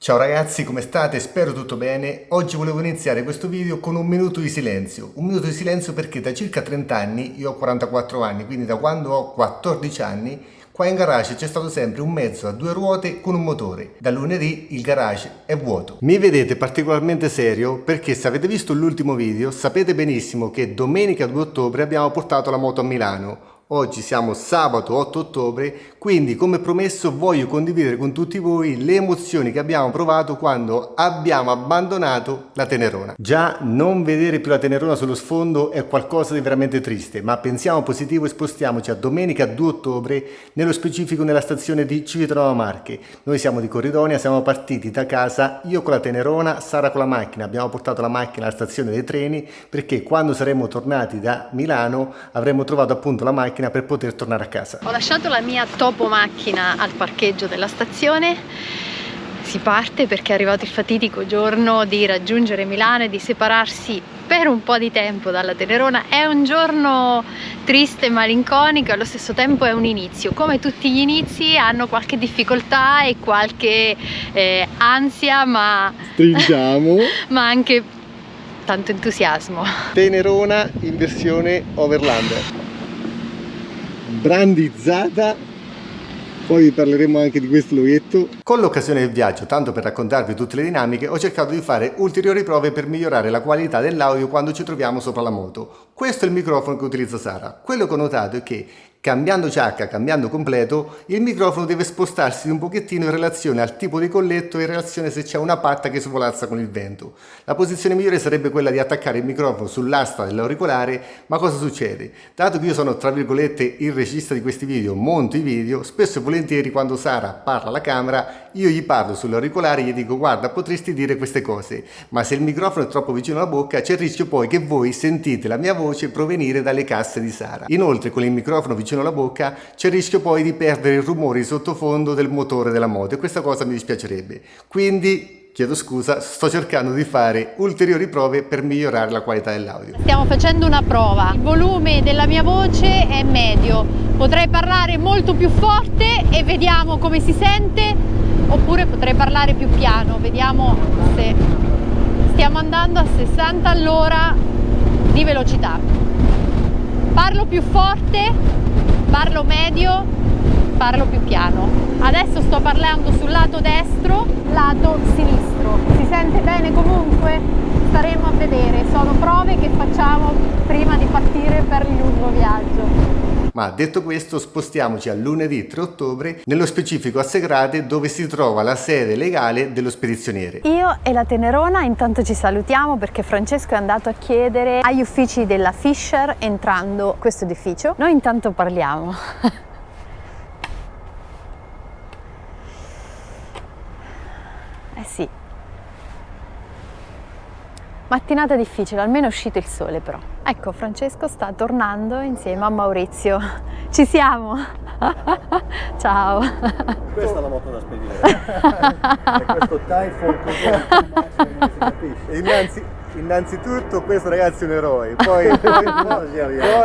Ciao ragazzi, come state? Spero tutto bene. Oggi volevo iniziare questo video con un minuto di silenzio. Un minuto di silenzio perché da circa 30 anni, io ho 44 anni, quindi da quando ho 14 anni, qua in garage c'è stato sempre un mezzo a due ruote con un motore. Da lunedì il garage è vuoto. Mi vedete particolarmente serio perché se avete visto l'ultimo video sapete benissimo che domenica 2 ottobre abbiamo portato la moto a Milano. Oggi siamo sabato 8 ottobre, quindi come promesso voglio condividere con tutti voi le emozioni che abbiamo provato quando abbiamo abbandonato la Tenerona. Già non vedere più la Tenerona sullo sfondo è qualcosa di veramente triste, ma pensiamo positivo e spostiamoci a domenica 2 ottobre, nello specifico nella stazione di Civitanova Marche. Noi siamo di Corridonia, siamo partiti da casa, io con la Tenerona, Sara con la macchina. Abbiamo portato la macchina alla stazione dei treni perché quando saremmo tornati da Milano avremmo trovato appunto la macchina per poter tornare a casa. Ho lasciato la mia topo macchina al parcheggio della stazione. Si parte perché è arrivato il fatidico giorno di raggiungere Milano e di separarsi per un po' di tempo dalla Tenerona. È un giorno triste e malinconico, allo stesso tempo è un inizio. Come tutti gli inizi hanno qualche difficoltà e qualche ansia, ma Stringiamo. ma anche tanto entusiasmo. Tenerona in versione Overlander, brandizzata, poi vi parleremo anche di questo loghetto. Con l'occasione del viaggio, tanto per raccontarvi tutte le dinamiche, ho cercato di fare ulteriori prove per migliorare la qualità dell'audio quando ci troviamo sopra la moto. Questo è il microfono che utilizza Sara. Quello che ho notato è che cambiando ciacca, cambiando completo, il microfono deve spostarsi un pochettino in relazione al tipo di colletto e in relazione se c'è una patta che svolazza con il vento. La posizione migliore sarebbe quella di attaccare il microfono sull'asta dell'auricolare, ma cosa succede? Dato che io sono tra virgolette il regista di questi video, monto i video, spesso e volentieri quando Sara parla alla camera, io gli parlo sull'auricolare e gli dico guarda potresti dire queste cose, ma se il microfono è troppo vicino alla bocca c'è il rischio poi che voi sentite la mia voce provenire dalle casse di Sara. Inoltre con il microfono vicino alla bocca c'è il rischio poi di perdere il rumore di sottofondo del motore della moto e questa cosa mi dispiacerebbe. Quindi chiedo scusa, sto cercando di fare ulteriori prove per migliorare la qualità dell'audio. Stiamo facendo una prova. Il volume della mia voce è medio. Potrei parlare molto più forte e vediamo come si sente, oppure potrei parlare più piano. Vediamo se stiamo andando a 60 all'ora di velocità. Parlo più forte, parlo medio, parlo più piano. Adesso sto parlando sul lato destro, lato sinistro. Si sente bene comunque? Staremo a vedere. Sono prove che facciamo prima di partire per il lungo viaggio. Ma detto questo spostiamoci a lunedì 3 ottobre, nello specifico a Segrate dove si trova la sede legale dello spedizioniere. Io e la Tenerona intanto ci salutiamo perché Francesco è andato a chiedere agli uffici della Fisher entrando in questo edificio. Noi intanto parliamo. Eh sì. Mattinata difficile, almeno è uscito il sole però. Ecco, Francesco sta tornando insieme a Maurizio. Ci siamo! Ciao! Questa è la moto da spedire. È questo Typhoon così, si capisce. Innanzitutto questo ragazzi è un eroe, poi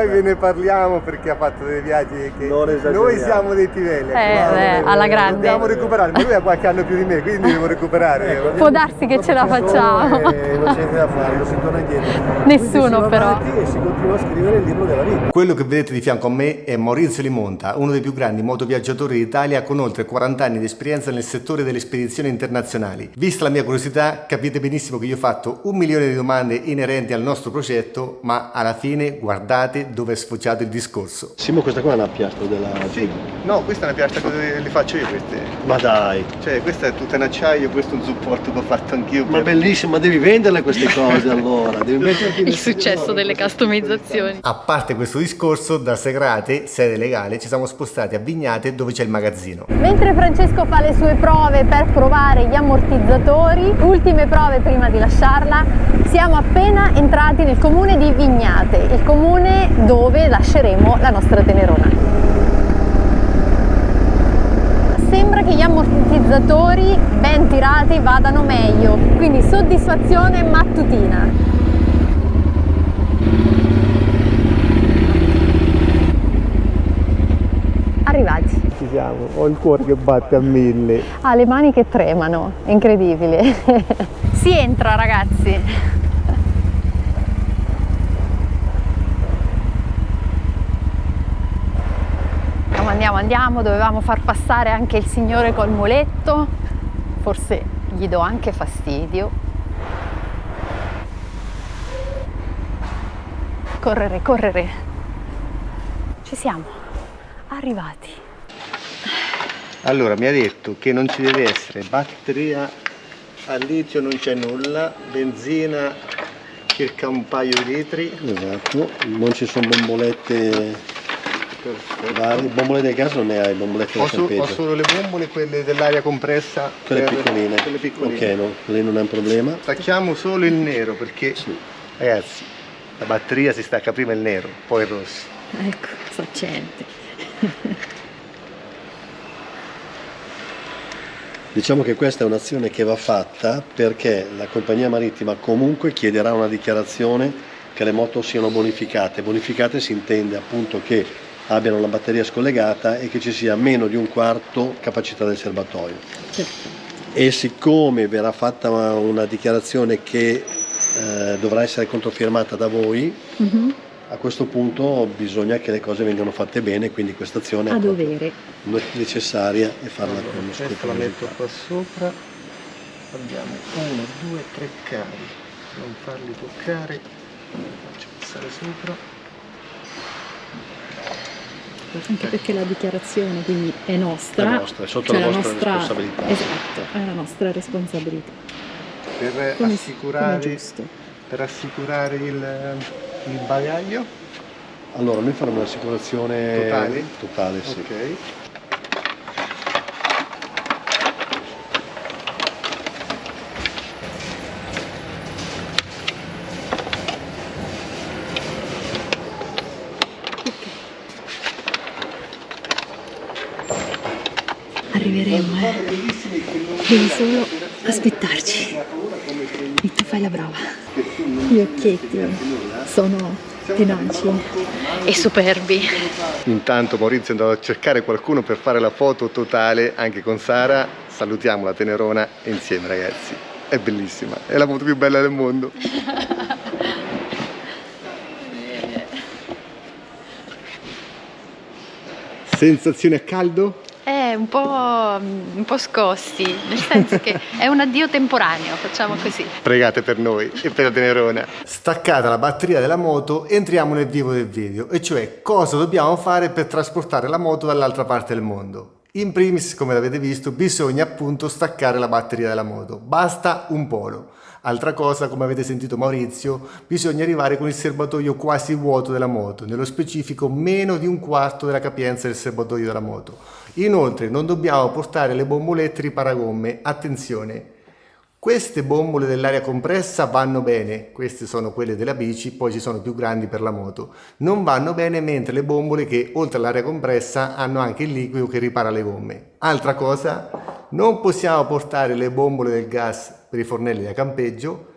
ve ne parliamo perché ha fatto dei viaggi che noi siamo dei tivelli. Alla grande. Dobbiamo recuperare, ma lui ha qualche anno più di me, quindi devo recuperare. Può darsi che ce la facciamo. Non c'è niente da fare, non si torna indietro. Nessuno però. E si continua a scrivere il libro della vita. Quello che vedete di fianco a me è Maurizio Limonta, uno dei più grandi motoviaggiatori d'Italia con oltre 40 anni di esperienza nel settore delle spedizioni internazionali. Vista la mia curiosità, capite benissimo che io ho fatto 1 milione di domande inerenti al nostro progetto, ma alla fine guardate dove è sfociato il discorso. Simo, questa qua è una piastra della... Sì, no, questa è una piastra che le faccio io queste. Ma dai! Cioè, questa è tutta in acciaio, questo è un supporto che ho fatto anch'io. Ma bellissimo, ma devi venderle queste cose allora. Devi metterti Il successo delle customizzazioni. A parte questo discorso, da Segrate, sede legale, ci siamo spostati a Vignate dove c'è il magazzino. Mentre Francesco fa le sue prove per provare gli ammortizzatori, ultime prove prima di lasciarla, siamo appena entrati nel comune di Vignate, il comune dove lasceremo la nostra Tenerona. Sembra che gli ammortizzatori ben tirati vadano meglio, quindi soddisfazione mattutina. Arrivati. siamo, ho il cuore che batte a 1000. Ha le mani che tremano, è incredibile. Si entra, ragazzi. Andiamo, dovevamo far passare anche il signore col muletto, forse gli do anche fastidio. Correre. Ci siamo, arrivati. Allora, mi ha detto che non ci deve essere batteria al litio, non c'è nulla, benzina circa un paio di litri. Esatto, non ci sono bombolette. Perfetto. Bombole del gas non ne hai, bombolette da Ho campeggio. solo le bombole, quelle dell'aria compressa. Quelle per- piccoline. Quelle piccoline. Ok, no, lì non è un problema. Stacchiamo solo il nero perché, Sì. ragazzi, la batteria si stacca prima il nero, poi il rosso. Ecco, saccente. Diciamo che questa è un'azione che va fatta perché la compagnia marittima comunque chiederà una dichiarazione che le moto siano bonificate. Bonificate si intende appunto che abbiano la batteria scollegata e che ci sia meno di un quarto capacità del serbatoio. E siccome verrà fatta una dichiarazione che dovrà essere controfirmata da voi, a questo punto bisogna che le cose vengano fatte bene, quindi questa azione A è proprio dovere. necessaria e farla con Questa la metto qua sopra. Abbiamo 1, 2, 3 cavi. Non farli toccare. Faccio passare sopra. Anche perché la dichiarazione quindi è nostra, È nostra, è sotto cioè la vostra responsabilità. Esatto, è la nostra responsabilità. Per Come assicurare, giusto. per assicurare il bagaglio. Allora, noi faremo un'assicurazione totale, sì. Ok. Arriveremo, devi solo aspettarci. E tu fai la brava. Gli occhietti sono tenaci e superbi. Intanto Maurizio è andato a cercare qualcuno per fare la foto totale anche con Sara. Salutiamo la Tenerona insieme, ragazzi. È bellissima, è la moto più bella del mondo. Sensazione a caldo? Un po' scossi, nel senso che è un addio temporaneo, facciamo così. Pregate per noi e per la Tenerona. Staccata la batteria della moto, entriamo nel vivo del video, e cioè cosa dobbiamo fare per trasportare la moto dall'altra parte del mondo. In primis, come avete visto, bisogna appunto staccare la batteria della moto. Basta un polo. Altra cosa, come avete sentito Maurizio, bisogna arrivare con il serbatoio quasi vuoto della moto, nello specifico meno di un quarto della capienza del serbatoio della moto. Inoltre non dobbiamo portare le bombolette riparagomme. Attenzione, queste bombole dell'aria compressa vanno bene, queste sono quelle della bici, poi ci sono più grandi per la moto. Non vanno bene mentre le bombole che oltre all'aria compressa hanno anche il liquido che ripara le gomme. Altra cosa, non possiamo portare le bombole del gas per i fornelli da campeggio,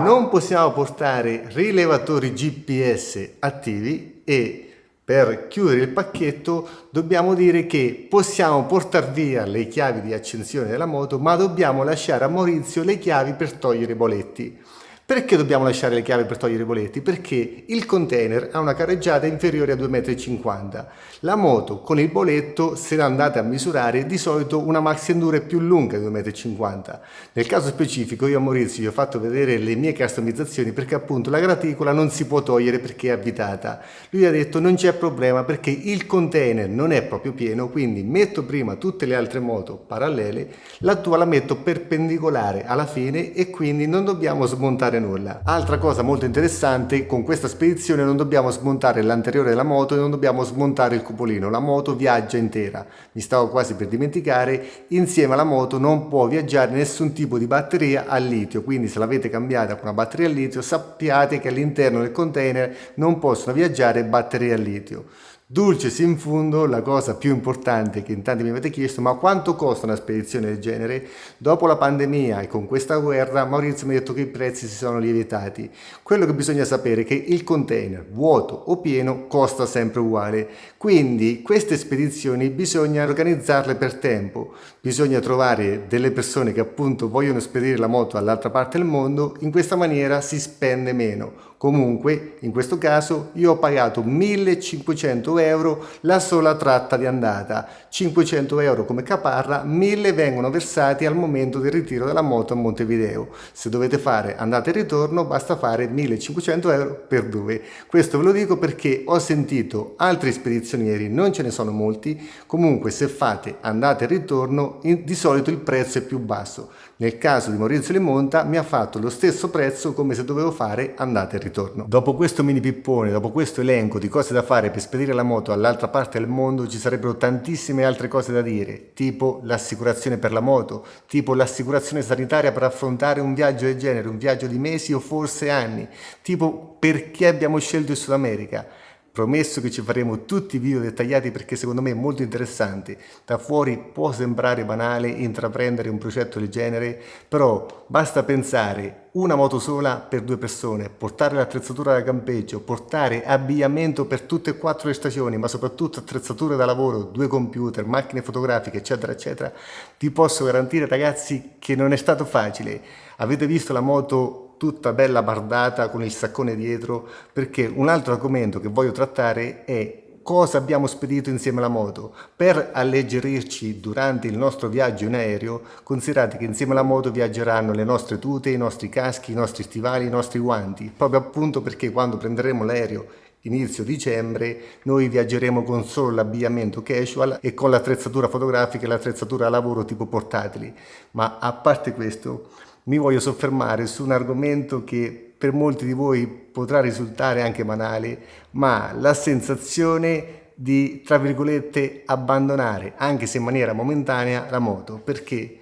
non possiamo portare rilevatori GPS attivi e per chiudere il pacchetto dobbiamo dire che possiamo portare via le chiavi di accensione della moto, ma dobbiamo lasciare a Maurizio le chiavi per togliere i boletti. Perché dobbiamo lasciare le chiavi per togliere i boletti? Perché il container ha una carreggiata inferiore a 2,50 m. La moto con il boletto, se la andate a misurare, di solito una maxi enduro è più lunga di 2,50 m. Nel caso specifico io a Maurizio gli ho fatto vedere le mie customizzazioni perché appunto la graticola non si può togliere perché è avvitata. Lui ha detto non c'è problema perché il container non è proprio pieno, quindi metto prima tutte le altre moto parallele, la tua la metto perpendicolare alla fine e quindi non dobbiamo smontare nulla. Altra cosa molto interessante, con questa spedizione non dobbiamo smontare l'anteriore della moto e non dobbiamo smontare il cupolino, la moto viaggia intera. Mi stavo quasi per dimenticare, insieme alla moto non può viaggiare nessun tipo di batteria al litio, quindi se l'avete cambiata con una batteria al litio sappiate che all'interno del container non possono viaggiare batterie al litio. Dulcis in fundo, la cosa più importante che in tanti mi avete chiesto, ma quanto costa una spedizione del genere? Dopo la pandemia e con questa guerra, Maurizio mi ha detto che i prezzi si sono lievitati. Quello che bisogna sapere è che il container, vuoto o pieno, costa sempre uguale. Quindi queste spedizioni bisogna organizzarle per tempo. Bisogna trovare delle persone che appunto vogliono spedire la moto all'altra parte del mondo, in questa maniera si spende meno. Comunque, in questo caso, io ho pagato 1.500 euro la sola tratta di andata, 500 euro come caparra, 1.000 vengono versati al momento del ritiro della moto a Montevideo. Se dovete fare andata e ritorno, basta fare 1.500 euro per due. Questo ve lo dico perché ho sentito altri spedizionieri, non ce ne sono molti, comunque se fate andata e ritorno, di solito il prezzo è più basso. Nel caso di Maurizio Limonta mi ha fatto lo stesso prezzo come se dovevo fare andata e ritorno. Dopo questo mini pippone, dopo questo elenco di cose da fare per spedire la moto all'altra parte del mondo, ci sarebbero tantissime altre cose da dire, tipo l'assicurazione per la moto, tipo l'assicurazione sanitaria per affrontare un viaggio del genere, un viaggio di mesi o forse anni, tipo perché abbiamo scelto il Sud America. Promesso che ci faremo tutti i video dettagliati perché secondo me è molto interessante. Da fuori può sembrare banale intraprendere un progetto del genere, però basta pensare una moto sola per due persone, portare l'attrezzatura da campeggio, portare abbigliamento per tutte e quattro le stagioni, ma soprattutto attrezzature da lavoro, 2 computer, macchine fotografiche, eccetera, eccetera. Vi posso garantire, ragazzi, che non è stato facile. Avete visto la moto tutta bella bardata con il saccone dietro, perché un altro argomento che voglio trattare è cosa abbiamo spedito insieme alla moto. Per alleggerirci durante il nostro viaggio in aereo, considerate che insieme alla moto viaggeranno le nostre tute, i nostri caschi, i nostri stivali, i nostri guanti, proprio appunto perché quando prenderemo l'aereo inizio dicembre noi viaggeremo con solo l'abbigliamento casual e con l'attrezzatura fotografica e l'attrezzatura da lavoro tipo portatili. Ma a parte questo, mi voglio soffermare su un argomento che per molti di voi potrà risultare anche banale, ma la sensazione di, tra virgolette, abbandonare, anche se in maniera momentanea, la moto. Perché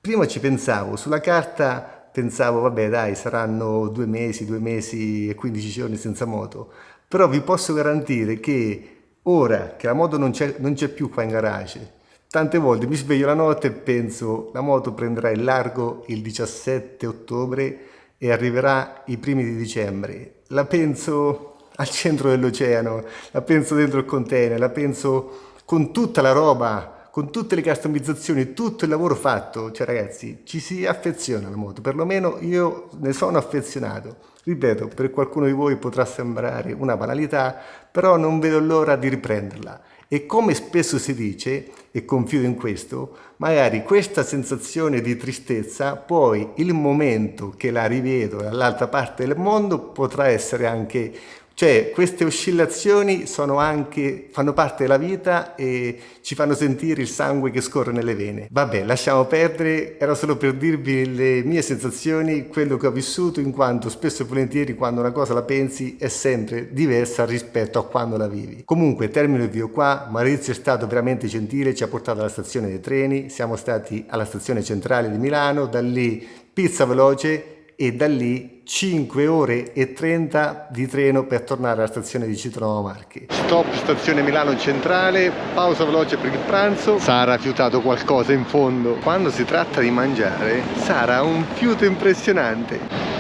prima ci pensavo, sulla carta pensavo, vabbè dai, saranno 2 mesi e 15 giorni senza moto, però vi posso garantire che ora che la moto non c'è più qua in garage, tante volte mi sveglio la notte e penso la moto prenderà il largo il 17 ottobre e arriverà i primi di dicembre. La penso al centro dell'oceano, la penso dentro il container, la penso con tutta la roba, con tutte le customizzazioni, tutto il lavoro fatto. Cioè ragazzi, ci si affeziona alla moto, perlomeno io ne sono affezionato. Ripeto, per qualcuno di voi potrà sembrare una banalità, però non vedo l'ora di riprenderla. E come spesso si dice, e confido in questo, magari questa sensazione di tristezza, poi il momento che la rivedo dall'altra parte del mondo potrà essere anche... Cioè, queste oscillazioni fanno parte della vita e ci fanno sentire il sangue che scorre nelle vene. Vabbè, lasciamo perdere, era solo per dirvi le mie sensazioni, quello che ho vissuto, in quanto spesso e volentieri quando una cosa la pensi è sempre diversa rispetto a quando la vivi. Comunque, termino il video qua, Maurizio è stato veramente gentile, ci ha portato alla stazione dei treni, siamo stati alla stazione centrale di Milano, da lì pizza veloce, e da lì 5 ore e 30 di treno per tornare alla stazione di Citronova Marche. Stop stazione Milano Centrale, pausa veloce per il pranzo. Sara ha fiutato qualcosa in fondo. Quando si tratta di mangiare, Sara ha un fiuto impressionante.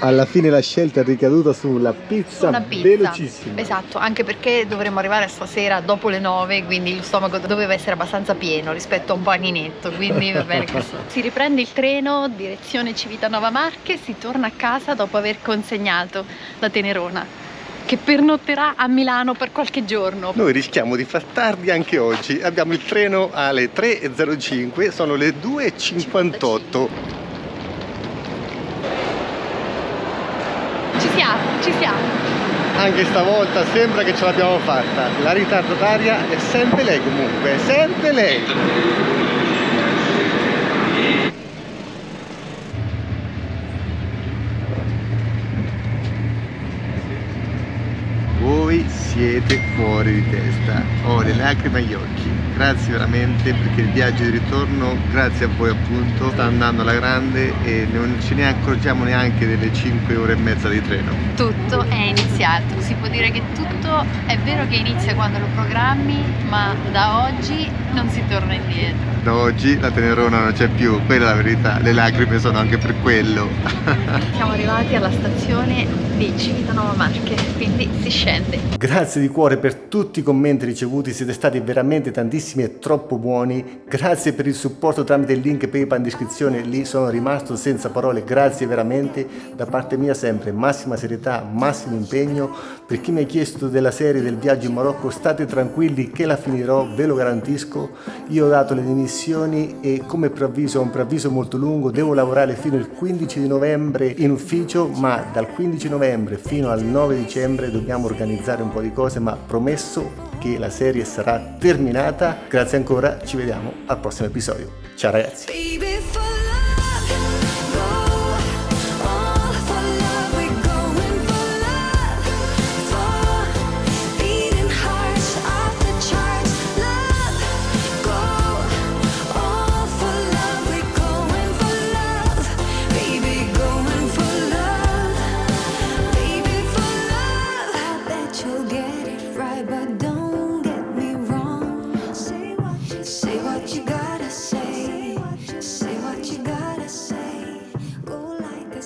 Alla fine la scelta è ricaduta sulla pizza, una pizza velocissima. Esatto, anche perché dovremmo arrivare stasera dopo le 9, quindi il stomaco doveva essere abbastanza pieno rispetto a un paninetto, quindi va bene così. Si riprende il treno, direzione Civitanova Marche, si torna a casa dopo aver consegnato la Tenerona, che pernotterà a Milano per qualche giorno. Noi rischiamo di far tardi anche oggi, abbiamo il treno alle 3:05, sono le 2:58. Ci siamo. Anche stavolta sembra che ce l'abbiamo fatta. La ritardataria è sempre lei comunque, è sempre lei. Voi siete veramente fuori di testa, ho le lacrime agli occhi. Grazie veramente, perché il viaggio di ritorno, grazie a voi appunto, sta andando alla grande e non ce ne accorgiamo neanche delle 5 ore e mezza di treno. Tutto è iniziato, si può dire che tutto è vero che inizia quando lo programmi, ma da oggi non si torna indietro. Da oggi la Tenerona non c'è più, quella è la verità, le lacrime sono anche per quello. Siamo arrivati alla stazione di Civitanova Marche, quindi si scende. Grazie di cuore per tutti i commenti ricevuti, siete stati veramente tantissimi e troppo buoni. Grazie per il supporto tramite il link PayPal in descrizione, lì sono rimasto senza parole, grazie veramente. Da parte mia sempre massima serietà, massimo impegno. Per chi mi ha chiesto della serie del viaggio in Marocco, state tranquilli che la finirò, ve lo garantisco. Io ho dato le dimissioni e come preavviso, è un preavviso molto lungo, devo lavorare fino al 15 di novembre in ufficio, ma dal 15 novembre fino al 9 dicembre dobbiamo organizzare un po' di cose, ma promesso che la serie sarà terminata. Grazie ancora, ci vediamo al prossimo episodio. Ciao ragazzi! Baby, for love, go all for love. We're going for love, for beating hearts off the charts. Love, go all for love. We're going for love, baby, going for love, baby, for love. I bet you'll get it right, but don't get me wrong. Say what you gotta say. Say what you gotta say. Go like a